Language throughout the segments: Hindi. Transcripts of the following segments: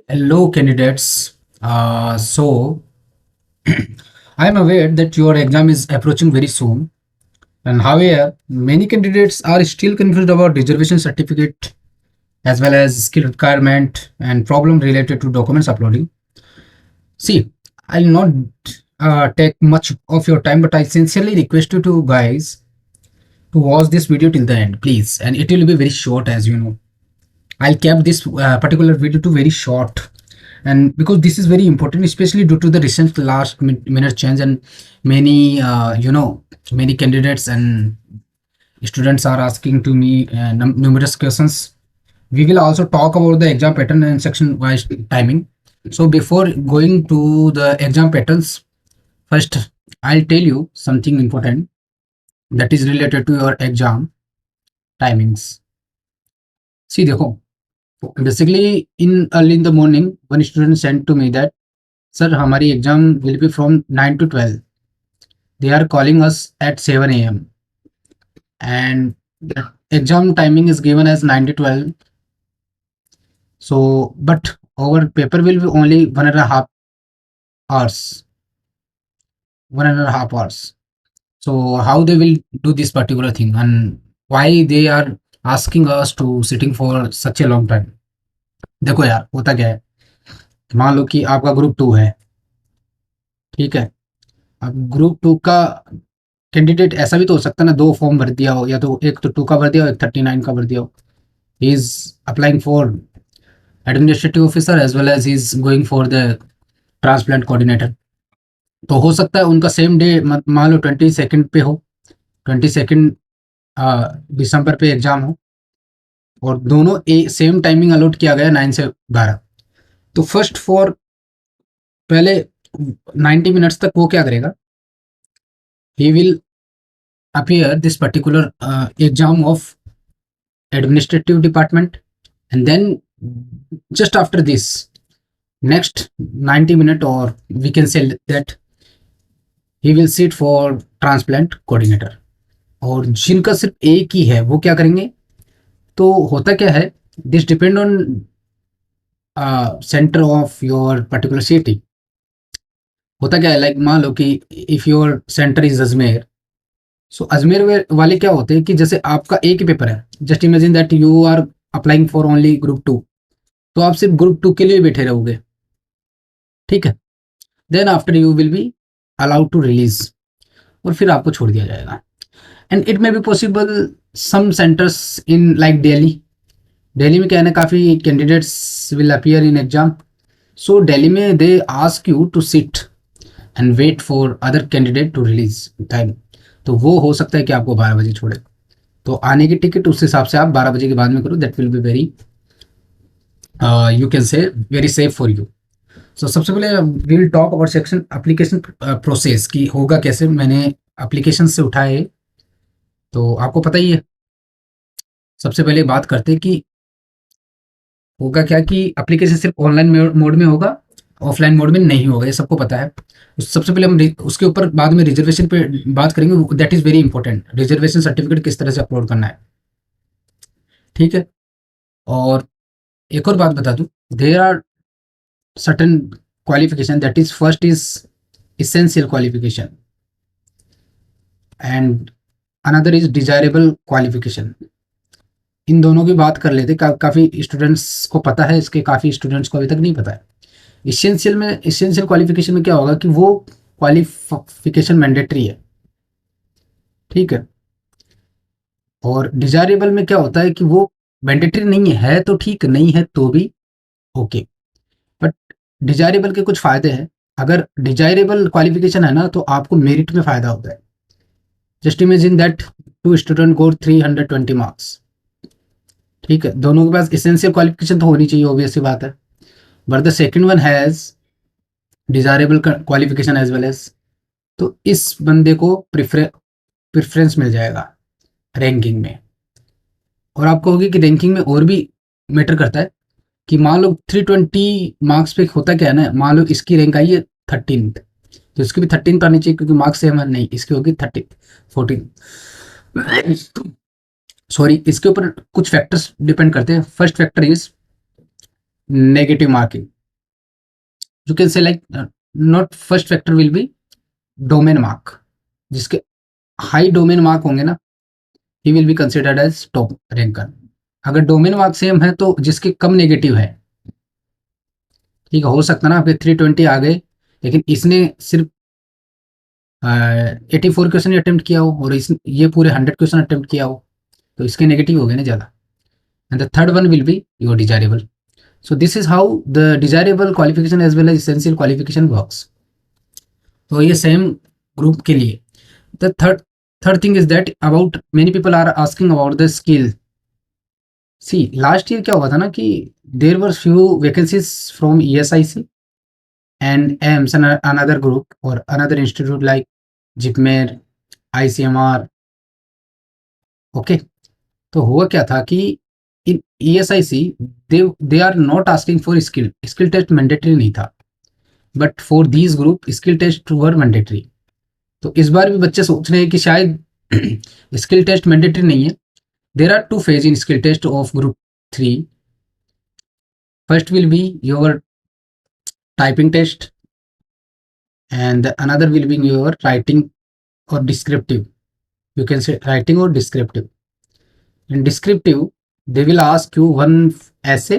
Hello, candidates. So, I am aware that your exam is approaching very soon, and however, many candidates are still confused about reservation certificate as well as skill requirement and problem related to documents uploading. See, I'll not take much of your time, but I sincerely request you to guys to watch this video till the end, please. And it will be very short, as you know. I'll keep this particular video to very short, and because this is very important, especially due to the recent last minute change, and many many candidates and students are asking to me numerous questions. We will also talk about the exam pattern and section wise timing. So before going to the exam patterns, first I'll tell you something important that is related to your exam timings. See, देखो, basically in early in the morning one student sent to me that sir हमारी exam will be from 9 to 12. They are calling us at 7 a.m. and the exam timing is given as 9 to 12. So but our paper will be only 1.5 hours. 1.5 hours. So how they will do this particular thing, and why they are asking us to sitting for such a long time. देखो यार, होता क्या है, मान लो कि आपका ग्रुप 2 है, ठीक है। अब ग्रुप 2 का कैंडिडेट ऐसा भी तो हो सकता है ना, 2 फॉर्म भर दिया हो, या तो एक तो 2 का भर दिया हो, एक 39 का भर दिया हो। He is applying for administrative officer as well as he is going for the transplant coordinator. तो हो सकता है उनका सेम डे मान लो 22 पे हो, 22 दिसंबर पे एग्जाम हो, और दोनों सेम टाइमिंग अलॉट किया गया 9 से 12। तो फर्स्ट फॉर पहले 90 मिनट्स तक वो क्या करेगा, he will appear this particular exam of administrative department, and then just after this next 90 minute, or we can say that he will sit for transplant coordinator। और जिनका सिर्फ एक ही है वो क्या करेंगे, तो होता क्या है, this depend on centre of your particular city. होता क्या है, लाइक मान लो कि if your centre is Ajmer, so Ajmer वाले क्या होते हैं कि जैसे आपका एक ही पेपर है, just imagine that you are applying for only group 2, तो आप सिर्फ ग्रुप 2 के लिए बैठे रहोगे, ठीक है। Then after you will be allowed to release, और फिर आपको छोड़ दिया जाएगा। And it may be possible some centres in like Delhi. Delhi में क्या है ना, काफ़ी candidates will appear in exam, so Delhi में they ask you to sit and wait for other candidate to release time. तो वो हो सकता है कि आपको 12 बजे छोड़े, तो आने की टिकट उस हिसाब से आप 12 बजे के बाद में करो, that will be very you can say very safe for you. So सबसे पहले we will talk about section application process की होगा कैसे। मैंने एप्लीकेशन से उठाए, तो आपको पता ही है। सबसे पहले बात करते हैं कि होगा क्या, कि एप्लीकेशन सिर्फ ऑनलाइन मोड में होगा, ऑफलाइन मोड में नहीं होगा, ये सबको पता है। सबसे पहले हम उसके ऊपर बाद में रिजर्वेशन पे बात करेंगे, that is very important. Reservation certificate किस तरह से अपलोड करना है, ठीक है। और एक और बात बता दूं, there are certain qualification, that is first is essential qualification and another is desirable qualification. इन दोनों की बात कर लेते, काफ़ी स्टूडेंट्स को पता है इसके, काफ़ी स्टूडेंट्स को अभी तक नहीं पता है। इसेंशियल क्वालिफिकेशन में क्या होगा कि वो क्वालिफिकेशन मैंडेटरी है, ठीक है। और डिजायरेबल में क्या होता है कि वो मैंडेटरी नहीं है तो ठीक, नहीं है तो भी ओके, बट डिजायरेबल के कुछ फ़ायदे हैं। अगर डिजायरेबल क्वालिफिकेशन है ना, तो आपको मेरिट में फ़ायदा होता है। Just imagine that 2 student go 320 marks, ठीक है। दोनों के पास एसेंशियल क्वालिफिकेशन तो होनी चाहिए, ऑब्वियस सी बात है, but the second one has desirable qualification as well as, तो इस बंदे को प्रेफरेंस मिल जाएगा रैंकिंग में। और आपको होगी कि रैंकिंग में और भी मैटर करता है, कि मान लो 320 मार्क्स पे होता क्या है ना, मान लो इसकी रैंक आई है 13th, तो इसकी भी 13th आनी चाहिए, क्योंकि मार्क्स सेम है, नहीं इसकी होगी 14। सॉरी, इसके ऊपर कुछ फैक्टर्स डिपेंड करते हैं। First factor is negative marking, you can say like not first factor will be domain mark, जिसके हाई डोमेन मार्क होंगे ना, he will be considered as top ranker. अगर डोमेन मार्क सेम है तो जिसके कम नेगेटिव है, ठीक है, हो सकता है ना आपके 320 आ गए, लेकिन इसने सिर्फ 84 क्वेश्चन अटेम्प्ट किया हो और इस ये पूरे 100 क्वेश्चन अटेम्प्ट किया हो, तो इसके नेगेटिव हो गए ना ज़्यादा। And the third one will be your desirable. So this is how the desirable qualification as well as essential qualification works. तो ये सेम ग्रुप के लिए। The third thing is that about many people are asking about the skill. See, last year क्या हुआ था ना कि there were few vacancies from ESIC and AIMS and another group or another institute like JIPMER, ICMR. Okay, तो हुआ क्या था कि in ESIC they are not asking for skill test mandatory नहीं था, but for these group skill test were mandatory. तो इस बार भी बच्चे सोच रहे हैं कि शायद स्किल टेस्ट मैंडेटरी नहीं है। There are two phase in skill test of group 3। First will be your typing test and another will be your writing और descriptive. You can say writing और descriptive. In descriptive they will ask you one essay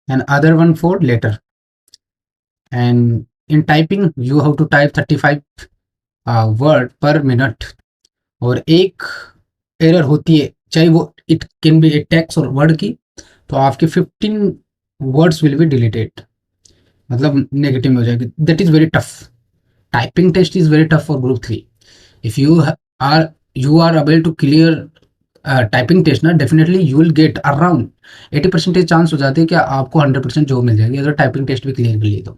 and other one for letter, and in typing you have to type 35 word per minute, और एक एरर होती है चाहे वो it can be a text और वर्ड की, तो आपके 15 वर्ड्स विल बी डिलीटेड, मतलब नेगेटिव में हो जाएगी। That is very tough. Typing test is very tough for group 3। If you are able to clear typing test ना, definitely you will get around 80% chance हो जाते हैं कि आपको 100% जॉब मिल जाएगी अगर टाइपिंग टेस्ट भी क्लियर कर लिए तो।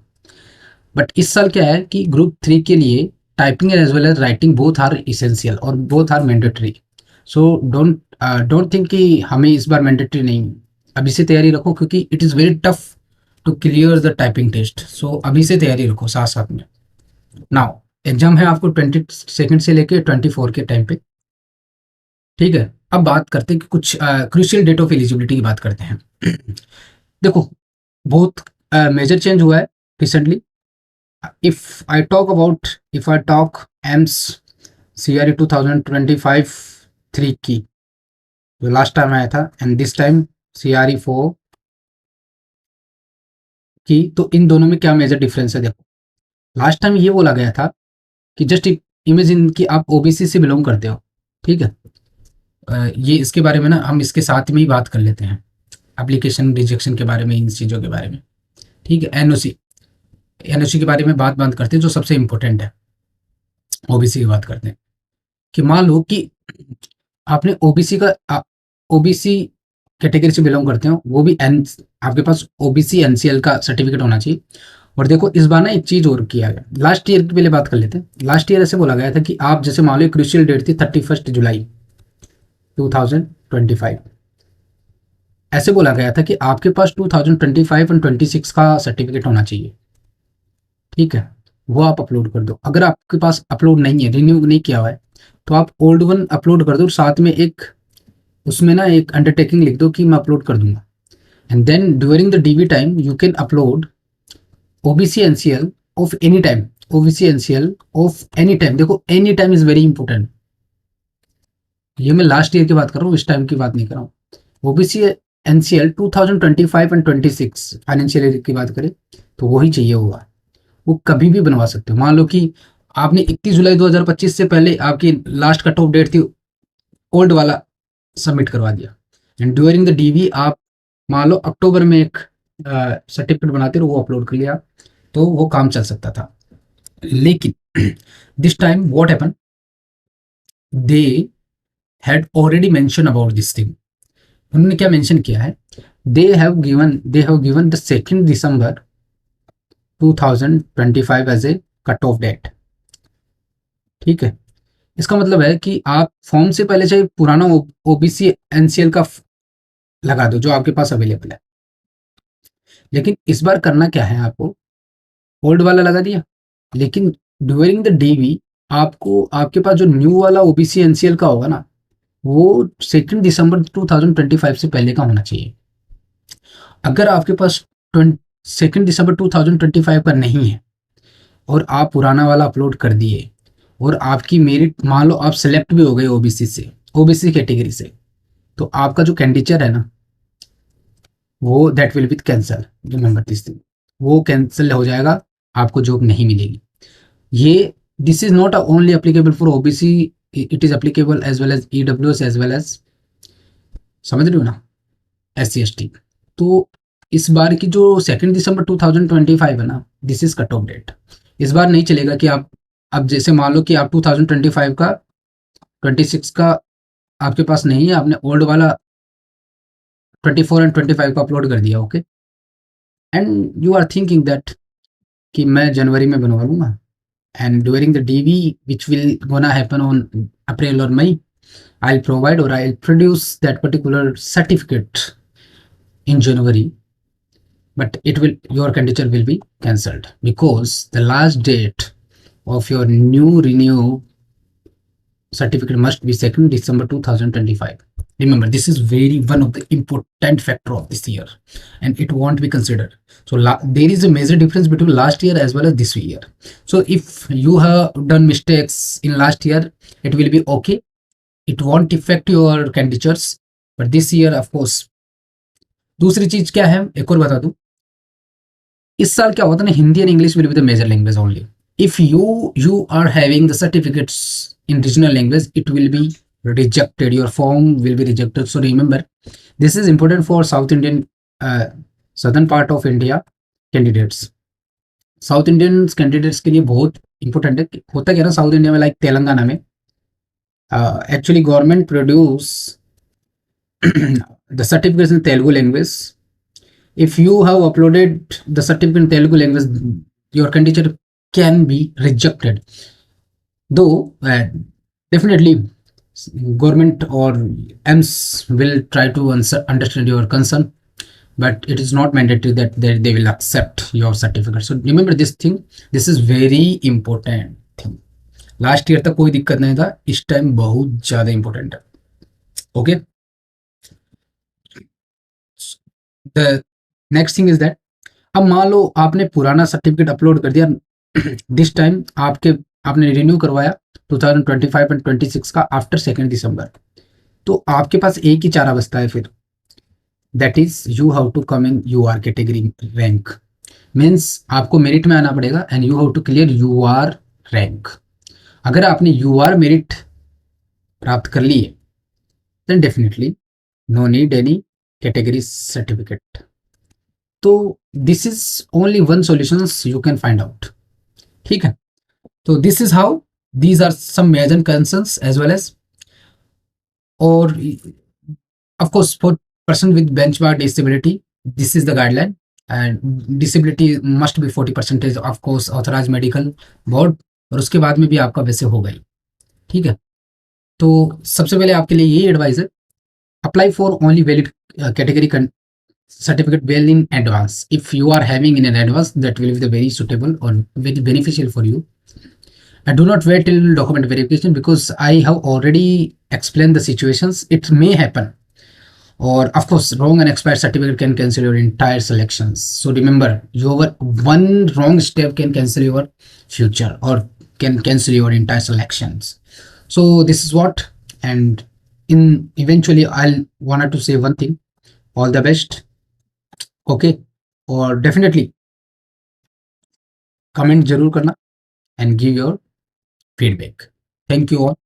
बट इस साल क्या है कि ग्रुप 3 के लिए typing as well as writing both are essential और both are mandatory. So don't think कि हमें इस बार मैंडेटरी नहीं, अभी से तैयारी रखो क्योंकि it is very tough to clear the typing test. So अभी से तैयारी रखो साथ साथ में। नाउ एग्जाम है आपको 22 से लेके 24 के टाइम पे, ठीक है। अब बात करते हैं कि कुछ क्रूशियल डेट ऑफ एलिजिबिलिटी की बात करते हैं। देखो बहुत मेजर चेंज हुआ है recently. if I talk AIMS CRE 2025 3 की जो लास्ट टाइम आया था एंड दिस टाइम CRE 4 की, तो इन दोनों में क्या मेजर डिफरेंस है। देखो लास्ट टाइम ये बोला गया था कि जस्ट इमेजिन कि आप ओबीसी से बिलोंग करते हो, ठीक है। ये इसके बारे में ना हम इसके साथ में ही बात कर लेते हैं, एप्लीकेशन रिजेक्शन के बारे में, इन चीज़ों के बारे में, ठीक है। एनओसी के बारे में बात करते हैं जो सबसे इम्पोर्टेंट है। ओबीसी की बात करते हैं कि मान लो कि आपने ओबीसी कैटेगरी से बिलोंग करते हो, वो भी आपके पास ओबीसी एनसीएल का सर्टिफिकेट होना चाहिए। और देखो इस बार ना एक चीज़ और किया गया, लास्ट ईयर की पहले बात कर लेते हैं। लास्ट ईयर ऐसे बोला गया था कि आप जैसे मान लो क्रूशियल डेट थी 31 जुलाई 2025, ऐसे बोला गया था कि आपके पास 2025 और 26 का सर्टिफिकेट होना चाहिए, ठीक है। वो आप अपलोड कर दो। अगर आपके पास अपलोड नहीं है, रिन्यू नहीं किया हुआ है, तो आप ओल्ड वन अपलोड कर दो, साथ में एक उसमें ना एक अंडरटेकिंग लिख दो कि मैं अपलोड कर दूंगा। And then during the DV time you can upload OBC NCL of any time. OBC NCL of any time, देखो any time is very important. ये मैं लास्ट ईयर की बात कर रहा हूँ, इस टाइम की बात नहीं कर रहा हूँ। OBC NCL 2025 and 26 financial year की बात करें तो वही चाहिए होगा, वो कभी भी बनवा सकते हो। मान लो कि आपने 31 जुलाई 2025 से पहले आपकी लास्ट कट ऑफ डेट थी, ओल्ड वाला सबमिट करवा दिया, एंड ड्यूरिंग द डीवी आप मान लो अक्टूबर में एक सर्टिफिकेट बनाते रहो, वो अपलोड कर लिया, तो वो काम चल सकता था। लेकिन this time what happen, they had already mention about this thing. उन्होंने क्या मेंशन किया है, they have given the 2 December 2025 as a cut off date, ठीक है। इसका मतलब है कि आप फॉर्म से पहले चाहे पुराना ओबीसी एनसीएल का लगा दो जो आपके पास अवेलेबल है, लेकिन इस बार करना क्या है, आपको ओल्ड वाला लगा दिया, लेकिन ड्यूरिंग द डीवी आपको आपके पास जो न्यू वाला ओबीसी एनसीएल का होगा ना, वो 2 दिसंबर 2025 से पहले का होना चाहिए। अगर आपके पास 2 दिसंबर 2025 का नहीं है और आप पुराना वाला अपलोड कर दिए और आपकी मेरिट मान लो आप सेलेक्ट भी हो गए ओबीसी से, ओबीसी कैटेगरी से, तो आपका जो कैंडिडेचर है ना वो that will be cancel. Remember this thing, वो कैंसिल हो जाएगा, आपको जॉब नहीं मिलेगी। ये this is not only applicable for OBC, it is applicable as well as EWS as well as, समझ रहे हो ना, SC ST। तो इस बार की जो 2 दिसंबर 2025 है ना, this is cut off date. इस बार नहीं चलेगा कि आप अब जैसे मान लो कि आप 2025 का 26 का आपके पास नहीं है, आपने ओल्ड वाला 24 एंड 25 का अपलोड कर दिया, okay, and you are thinking that कि मैं जनवरी में बनवा लूंगा, and during the DV which will gonna happen on April or May, I'll provide or I'll produce that particular certificate in January, but it will, your candidature will be cancelled because the last date of your new renew certificate must be 2 December 2025. Remember, this is very one of the important factor of this year, and it won't be considered. So there is a major difference between last year as well as this year. So if you have done mistakes in last year, it will be okay. It won't affect your candidatures. But this year, of course, दूसरी चीज क्या है, एक और बता दूं, इस साल क्या होता है ना, Hindi and English will be the major language only. If you are having the certificates in regional language, it will be rejected, your form will be rejected. So remember, this is important for South Indian, uh, southern part of India candidates। South Indian candidates के लिए बहुत इंपॉर्टेंट है। होता क्या ना साउथ इंडिया में, लाइक तेलंगाना में, actually government produce the certificates in Telugu language. If you have uploaded the certificate in Telugu language, your candidature can be rejected. Though definitely government or EMS will try to understand your concern, but it is not mandatory that they will accept your certificate. So remember this thing, this is very important thing। Last year तक कोई दिक्कत नहीं था, इस टाइम बहुत ज्यादा इंपॉर्टेंट है, okay. The next thing is that, अब मान लो आपने पुराना सर्टिफिकेट अपलोड कर दिया, दिस टाइम आपने रिन्यू करवाया 2025 एंड 26 का आफ्टर 2 दिसंबर, तो आपके पास एक ही चारा बचता है फिर, that is you have to come in your category rank. Means आपको मेरिट में आना पड़ेगा and you have to clear your rank. अगर आपने यूआर मेरिट प्राप्त कर लिए, then definitely no need any category certificate. तो this is only one solution you can find out, ठीक है। तो this is how these are some major concerns as well as, और of course for person with benchmark disability, this is the guideline, and disability must be 40% of course authorized medical board, और उसके बाद में भी आपका वैसे हो गई, ठीक है। तो सबसे पहले आपके लिए ये एडवाइस है, apply for only valid category certificate well in advance। if you are having in an advance, that will be the very suitable or very beneficial for you, and do not wait till document verification, because I have already explained the situations it may happen, or of course wrong and expired certificate can cancel your entire selections. So remember, your one wrong step can cancel your future or can cancel your entire selections. So this is what, and in eventually I'll wanted to say one thing, all the best, okay, or definitely comment जरूर करना and give your feedback। Thank you all।